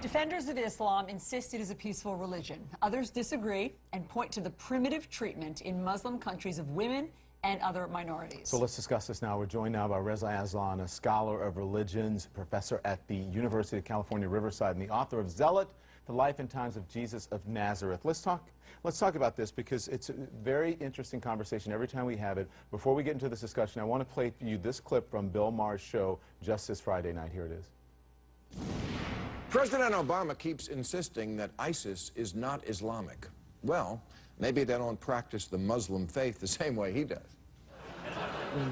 Defenders of Islam insist it is a peaceful religion. Others disagree and point to the primitive treatment in Muslim countries of women and other minorities. So let's discuss this now. We're joined now by Reza Aslan, a scholar of religions, professor at the University of California, Riverside, and the author of Zealot, The Life and Times of Jesus of Nazareth. Let's talk about this because it's a very interesting conversation every time we have it. Before we get into this discussion, I want to play for you this clip from Bill Maher's show just this Friday night. Here it is. President Obama keeps insisting that ISIS is not Islamic. Well, maybe they don't practice the Muslim faith the same way he does.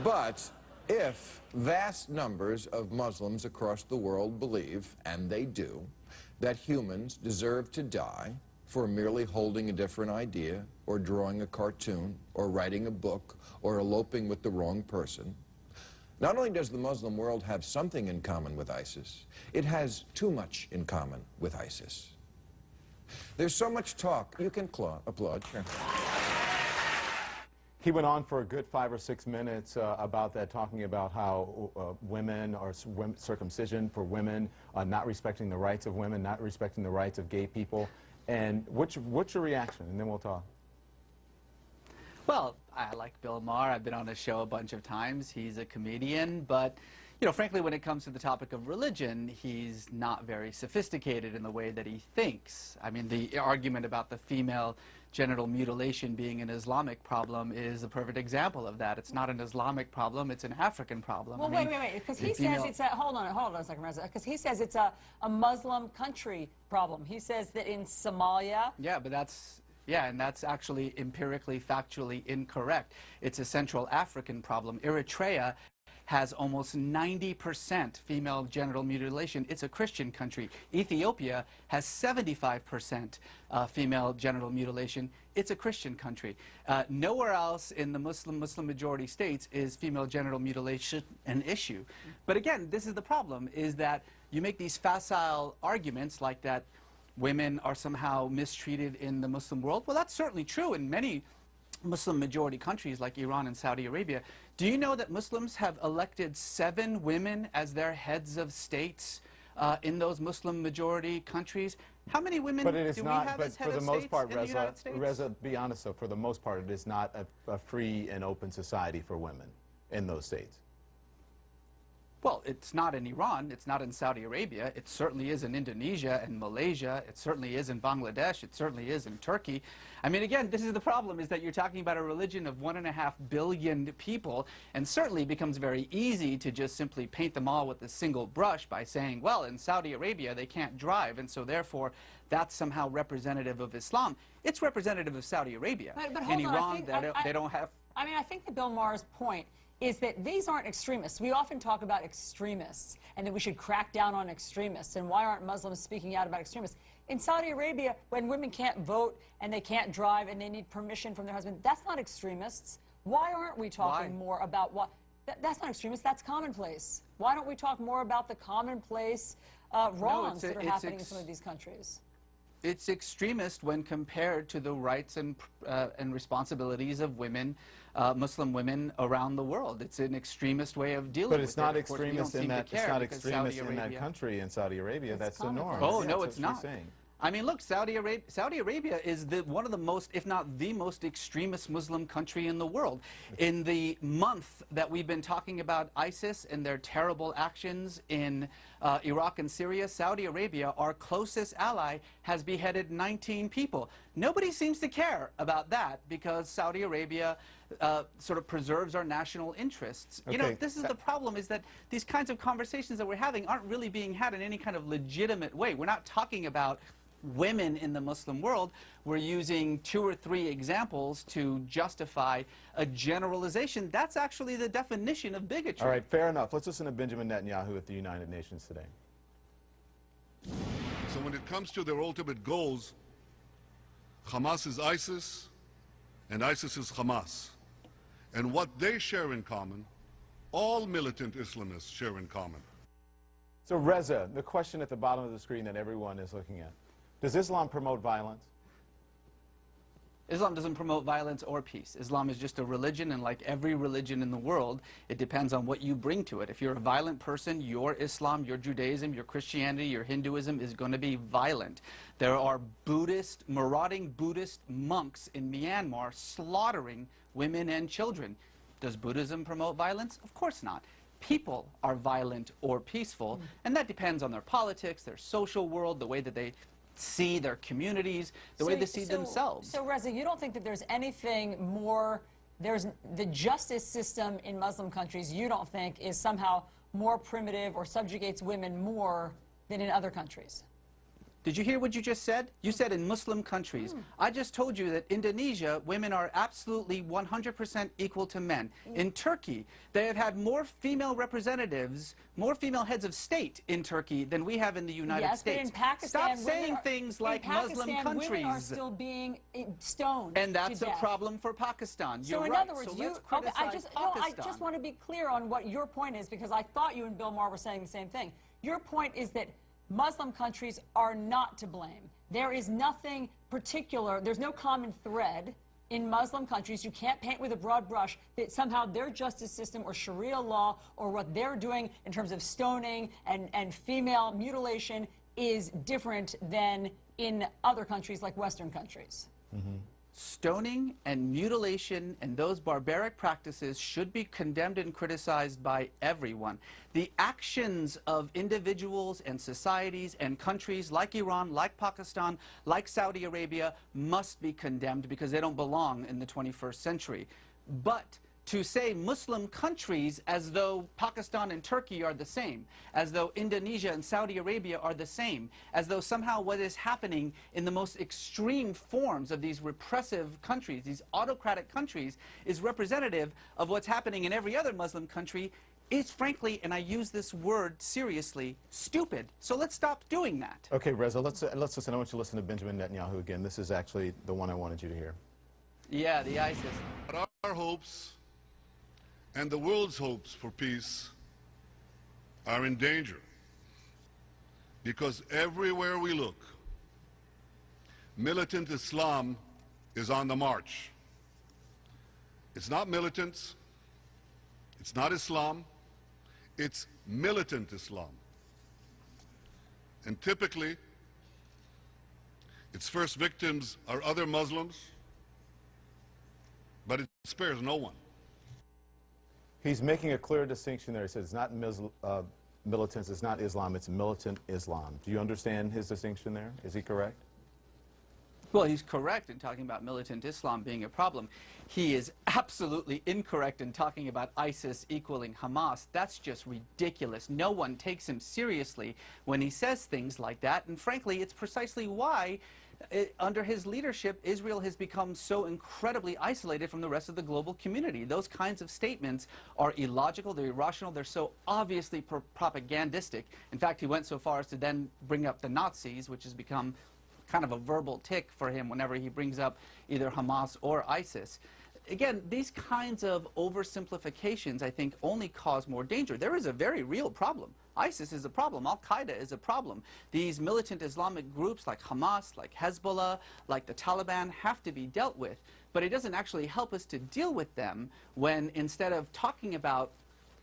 But if vast numbers of Muslims across the world believe, and they do, that humans deserve to die for merely holding a different idea, or drawing a cartoon, or writing a book, or eloping with the wrong person, not only does the Muslim world have something in common with ISIS, it has too much in common with ISIS. There's so much talk. You can applaud. Sure. He went on for a good 5 or 6 minutes about that, talking about how women are circumcision for women, not respecting the rights of women, not respecting the rights of gay people. And what's your reaction? And then we'll talk. Well, I like Bill Maher. I've been on his show a bunch of times. He's a comedian, but, you know, frankly, when it comes to the topic of religion, he's not very sophisticated in the way that he thinks. I mean, the argument about the female genital mutilation being an Islamic problem is a perfect example of that. It's not an Islamic problem, it's an African problem. Well, wait, because he says it's a, hold on a second, Reza, because he says it's a Muslim country problem. He says that in Somalia... Yeah, but that's... Yeah, and that's actually empirically, factually incorrect. It's a Central African problem. Eritrea has almost 90% female genital mutilation. It's a Christian country. Ethiopia has 75% female genital mutilation. It's a Christian country. Nowhere else in the Muslim majority states is female genital mutilation an issue. But again, this is the problem, is that you make these facile arguments like that women are somehow mistreated in the Muslim world. Well, that's certainly true in many Muslim majority countries like Iran and Saudi Arabia. Do you know that Muslims have elected 7 women as their heads of states in those Muslim majority countries? How many women do we have as head of states in the United States? Reza, be honest though, for the most part, it is not a free and open society for women in those states. Well, it's not in Iran, it's not in Saudi Arabia, it certainly is in Indonesia and Malaysia, it certainly is in Bangladesh, it certainly is in Turkey. I mean, again, this is the problem, is that you're talking about a religion of 1.5 billion people, and certainly becomes very easy to just simply paint them all with a single brush by saying, well, in Saudi Arabia they can't drive, and so therefore that's somehow representative of Islam. It's representative of Saudi Arabia. But in Iran, they don't have... I mean, I think that Bill Maher's point is that these aren't extremists. We often talk about extremists and that we should crack down on extremists, and why aren't Muslims speaking out about extremists? In Saudi Arabia, when women can't vote and they can't drive and they need permission from their husband, that's not extremists. Why aren't we talking more about what... That's not extremist, that's commonplace. Why don't we talk more about the commonplace wrongs that are happening in some of these countries? It's extremist when compared to the rights and responsibilities of women, Muslim women around the world. It's an extremist way of dealing with it. But it's not extremist in that. It's not extremist in that country. In Saudi Arabia, that's the norm. Oh no, it's not. I mean, look, Saudi Arabia is one of the most, if not the most extremist Muslim country in the world. In the month that we've been talking about ISIS and their terrible actions in Iraq and Syria, Saudi Arabia, our closest ally, has beheaded 19 people. Nobody seems to care about that because Saudi Arabia sort of preserves our national interests. Okay. You know, this is the problem, is that these kinds of conversations that we're having aren't really being had in any kind of legitimate way. We're not talking about women in the Muslim world. We're using 2 or 3 examples to justify a generalization. That's actually the definition of bigotry. All right, fair enough. Let's listen to Benjamin Netanyahu at the United Nations today. So when it comes to their ultimate goals, Hamas is ISIS and ISIS is Hamas. And what they share in common, all militant Islamists share in common. So Reza, the question at the bottom of the screen that everyone is looking at, does Islam promote violence? Islam doesn't promote violence or peace. Islam is just a religion, and like every religion in the world, it depends on what you bring to it. If you're a violent person, your Islam, your Judaism, your Christianity, your Hinduism is going to be violent. There are marauding Buddhist monks in Myanmar slaughtering women and children. Does Buddhism promote violence? Of course not. People are violent or peaceful, and that depends on their politics, their social world, the way that they see their communities, the way they see themselves. So, Reza, you don't think that there's anything more, there's the justice system in Muslim countries, you don't think is somehow more primitive or subjugates women more than in other countries? Did you hear what you just said? You said in Muslim countries. I just told you that Indonesia, women are absolutely 100% equal to men. In Turkey, they have had more female representatives, more female heads of state in Turkey than we have in the United States. But in Pakistan, stop saying things like Muslim countries. Women are still being stoned. And that's to a death. problem for Pakistan. So You're in right. other words, so let's okay, I Pakistan. just want to be clear on what your point is, because I thought you and Bill Maher were saying the same thing. Your point is that Muslim countries are not to blame. There is nothing particular, there's no common thread in Muslim countries. You can't paint with a broad brush that somehow their justice system or Sharia law or what they're doing in terms of stoning and female mutilation is different than in other countries like Western countries. Stoning and mutilation and those barbaric practices should be condemned and criticized by everyone. The actions of individuals and societies and countries like Iran, like Pakistan, like Saudi Arabia must be condemned because they don't belong in the 21st century. But to say Muslim countries as though Pakistan and Turkey are the same, as though Indonesia and Saudi Arabia are the same, as though somehow what is happening in the most extreme forms of these repressive countries, these autocratic countries, is representative of what's happening in every other Muslim country, is frankly, and I use this word seriously, stupid. So let's stop doing that. Okay, Reza, let's listen. I want you to listen to Benjamin Netanyahu again. This is actually the one I wanted you to hear. Yeah, the ISIS. But our hopes and the world's hopes for peace are in danger, because everywhere we look, militant Islam is on the march. It's not militants, it's not Islam, it's militant Islam. And typically, its first victims are other Muslims, but it spares no one. He's making a clear distinction there. He says it's not militants, it's not Islam, it's militant Islam. Do you understand his distinction there? Is he correct? Well, he's correct in talking about militant Islam being a problem. He is absolutely incorrect in talking about ISIS equaling Hamas. That's just ridiculous. No one takes him seriously when he says things like that. And frankly, it's precisely why under his leadership, Israel has become so incredibly isolated from the rest of the global community. Those kinds of statements are illogical, they're irrational, they're so obviously propagandistic. In fact, he went so far as to then bring up the Nazis, which has become kind of a verbal tick for him whenever he brings up either Hamas or ISIS. Again, these kinds of oversimplifications, I think, only cause more danger. There is a very real problem. ISIS is a problem. Al-Qaeda is a problem. These militant Islamic groups like Hamas, like Hezbollah, like the Taliban have to be dealt with. But it doesn't actually help us to deal with them when instead of talking about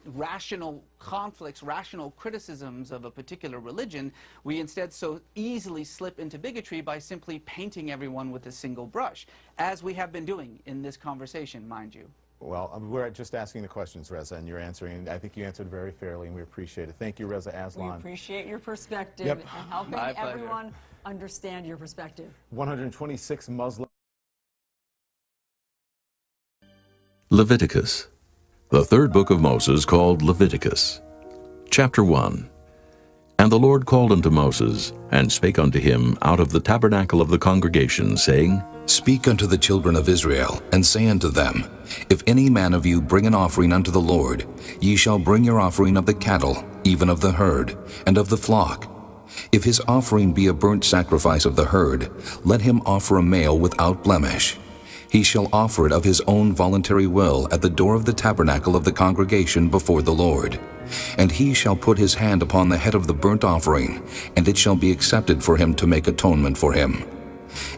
rational conflicts, rational criticisms of a particular religion, we instead so easily slip into bigotry by simply painting everyone with a single brush, as we have been doing in this conversation, mind you. Well, we're just asking the questions, Reza, and you're answering. I think you answered very fairly, and we appreciate it. Thank you, Reza Aslan. We appreciate your perspective Yep. and helping everyone understand your perspective. 126 Muslim. Leviticus, the third book of Moses, called Leviticus. Chapter 1. And the Lord called unto Moses, and spake unto him out of the tabernacle of the congregation, saying, Speak unto the children of Israel, and say unto them, If any man of you bring an offering unto the Lord, ye shall bring your offering of the cattle, even of the herd, and of the flock. If his offering be a burnt sacrifice of the herd, let him offer a male without blemish. He shall offer it of his own voluntary will at the door of the tabernacle of the congregation before the Lord. And he shall put his hand upon the head of the burnt offering, and it shall be accepted for him to make atonement for him.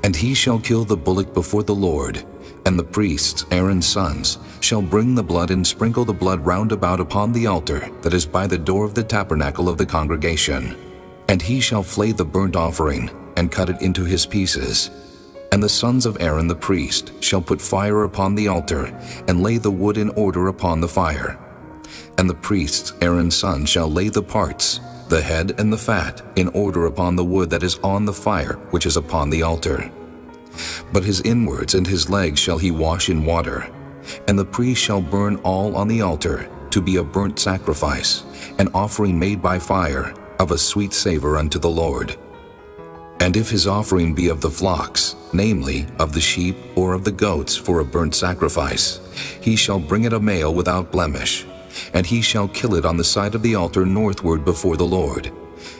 And he shall kill the bullock before the Lord, and the priests, Aaron's sons, shall bring the blood and sprinkle the blood round about upon the altar that is by the door of the tabernacle of the congregation. And he shall flay the burnt offering, and cut it into his pieces. And the sons of Aaron the priest shall put fire upon the altar, and lay the wood in order upon the fire. And the priests, Aaron's sons, shall lay the parts, the head and the fat, in order upon the wood that is on the fire, which is upon the altar. But his inwards and his legs shall he wash in water. And the priest shall burn all on the altar, to be a burnt sacrifice, an offering made by fire, of a sweet savor unto the Lord. And if his offering be of the flocks, namely, of the sheep or of the goats for a burnt sacrifice, he shall bring it a male without blemish, and he shall kill it on the side of the altar northward before the Lord.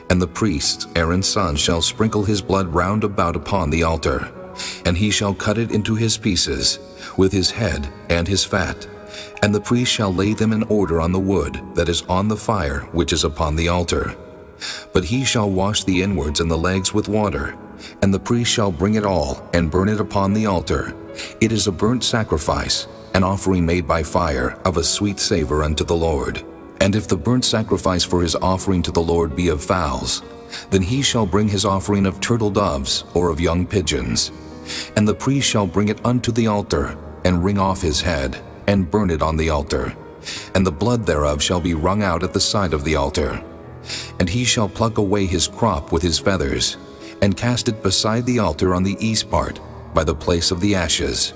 And the priest, Aaron's son, shall sprinkle his blood round about upon the altar, and he shall cut it into his pieces, with his head and his fat. And the priest shall lay them in order on the wood that is on the fire which is upon the altar. But he shall wash the inwards and the legs with water, and the priest shall bring it all and burn it upon the altar. It is a burnt sacrifice, an offering made by fire, of a sweet savor unto the Lord. And if the burnt sacrifice for his offering to the Lord be of fowls, then he shall bring his offering of turtle doves or of young pigeons. And the priest shall bring it unto the altar, and wring off his head, and burn it on the altar. And the blood thereof shall be wrung out at the side of the altar. And he shall pluck away his crop with his feathers, and cast it beside the altar on the east part, by the place of the ashes.